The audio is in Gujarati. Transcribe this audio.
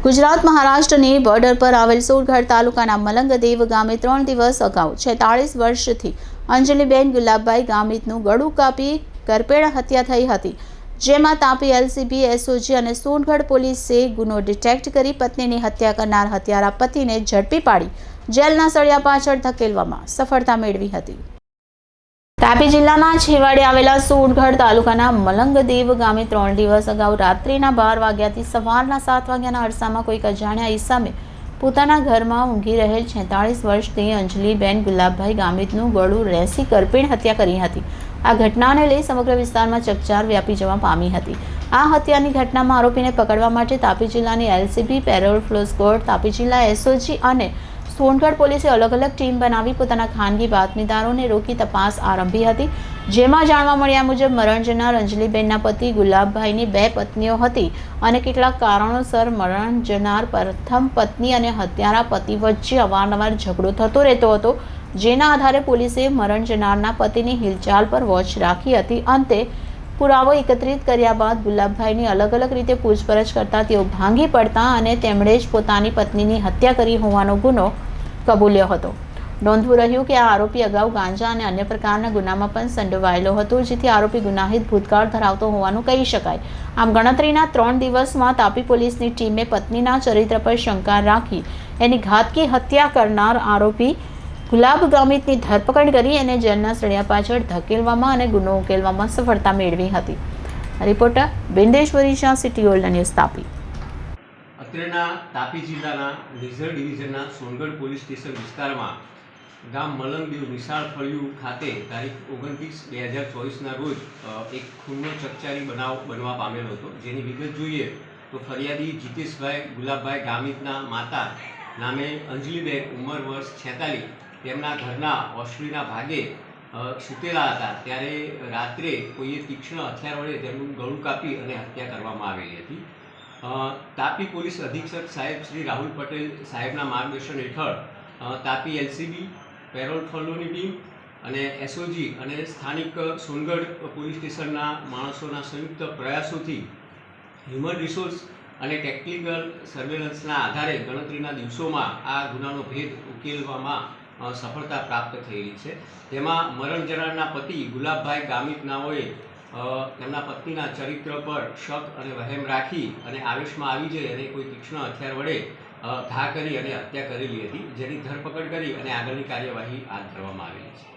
ગુજરાત મહારાષ્ટ્રની બોર્ડર પર આવેલ સોનગઢ તાલુકાના મલંગદેવ ગામે 3 દિવસ અગાઉ 46 વર્ષથી અંજલિબેન ગુલાબભાઈ ગામિતનું ગળું કાપી કરપેણ હત્યા થઈ હતી, જેમાં તાપી એલસીબી, એસઓજી અને સોનગઢ પોલીસે ગુનો ડિટેક્ટ કરી પત્નીની હત્યા કરનાર હત્યારા પતિને ઝડપી પાડી જેલના સળિયા પાછળ ધકેલવામાં સફળતા મેળવી હતી। તાપી જિલ્લાના છેવાડે આવેલા સોનગઢ તાલુકાના મલંગદેવ ગામે 3 દિવસ અગાઉ રાત્રિના 12 વાગ્યાથી સવારના 7 વાગ્યાના અરસામાં કોઈક અજાણ્યા ઈસમે પોતાના ઘરમાં ઊંઘી રહેલ 46 વર્ષની અંજલિબેન ગુલાબભાઈ ગામિતનું ગળું રેસી કરપેણ હત્યા કરી હતી। આ ઘટનાને લઈ સમગ્ર વિસ્તારમાં ચકચાર વ્યાપી જવા પામી હતી। આ હત્યાની ઘટનામાં આરોપીને પકડવા માટે તાપી જિલ્લાની LCB, parole furlough squad, Tapi જિલ્લા એસઓજી અને સોનગઢ પોલીસે અલગ અલગ ટીમ બનાવી પોતાના ખાનગી બાતમીદારોને રોકી તપાસ આરંભી હતી, જેમાં જાણવા મળ્યા મુજબ મરણ જનાર અંજલિબેનના પતિ ગુલાબભાઈની 2 પત્નીઓ હતી અને કેટલાક કારણોસર મરણ જનાર પ્રથમ પત્ની અને હત્યારા પતિ વચ્ચે અવારનવાર ઝઘડો થતો રહેતો હતો, જેના આધારે પોલીસે મરણ જનારના પતિની હિલચાલ પર વોચ રાખી હતી। અંતે પુરાવો એકત્રિત કર્યા બાદ ગુલાબભાઈની અલગ અલગ રીતે પૂછપરછ કરતા તેઓ ભાંગી પડતા અને તેમણે જ પોતાની પત્નીની હત્યા કરી હોવાનો ગુનો કબૂલ્યો હતો। નોંધવું રહ્યું કે આ આરોપી અગાઉ ગાંજા અને અન્ય પ્રકારના ગુનામાં પણ સંડોવાયેલો હતો, જેથી આરોપી ગુનાહિત ભૂતકાળ ધરાવતો હોવાનું કહી શકાય। આમ ગણતરીના 3 દિવસમાં તાપી પોલીસની ટીમે પત્નીના ચરિત્ર પર શંકા રાખી એની ઘાતકી હત્યા કરનાર આરોપી ગુલાબ ગામિતની ધરપકડ કરી અને જેલના સળિયા પાછળ ધકેલવામાં અને ગુનો ઉકેલવામાં સફળતા મેળવી હતી। Reporter Bindeshwari Shah, city world news, Tapi. અત્રેના તાપી જિલ્લાના નિઝર ડિવિઝનના સોનગઢ પોલીસ સ્ટેશન વિસ્તારમાં ગામ મલંગદેવ વિશાળ ફળિયું ખાતે તારીખ 29/2024ના રોજ એક ખૂનનો ચકચારી બનાવ બનવા પામેલો હતો, જેની વિગત જોઈએ તો ફરિયાદી જીતેશભાઈ ગુલાબભાઈ ગામિતના માતા નામે અંજલિબેન, ઉંમર વર્ષ 46, તેમના ઘરના ઓસરીના ભાગે સૂતેલા હતા, ત્યારે રાત્રે કોઈએ તીક્ષ્ણ હથિયાર વડે તેમનું ગળું કાપી અને હત્યા કરવામાં આવેલી હતી। તાપી પોલીસ અધિક્ષક સાહેબ શ્રી રાહુલ પટેલ સાહેબના માર્ગદર્શન હેઠળ તાપી એલસીબી, પેરોલ ફ્લોની ટીમ અને એસઓજી અને સ્થાનિક સોનગઢ પોલીસ સ્ટેશનના માણસોના સંયુક્ત પ્રયાસોથી હ્યુમન રિસોર્સ અને ટેકનિકલ સર્વેલન્સના આધારે ગણતરીના દિવસોમાં આ ગુનાનો ભેદ ઉકેલવામાં સફળતા પ્રાપ્ત થયેલી છે। તેમાં મરણ જનારના પતિ ગુલાબભાઈ ગામિત નાઓએ તેમના પત્નીના ચરિત્ર પર શક અને વહેમ રાખી અને આવેશમાં આવી જઈ અને કોઈ તીક્ષ્ણ હથિયાર વડે ઘા કરી અને હત્યા કરેલી હતી, જેની ધરપકડ કરી અને આગળની કાર્યવાહી હાથ ધરવામાં આવેલી છે।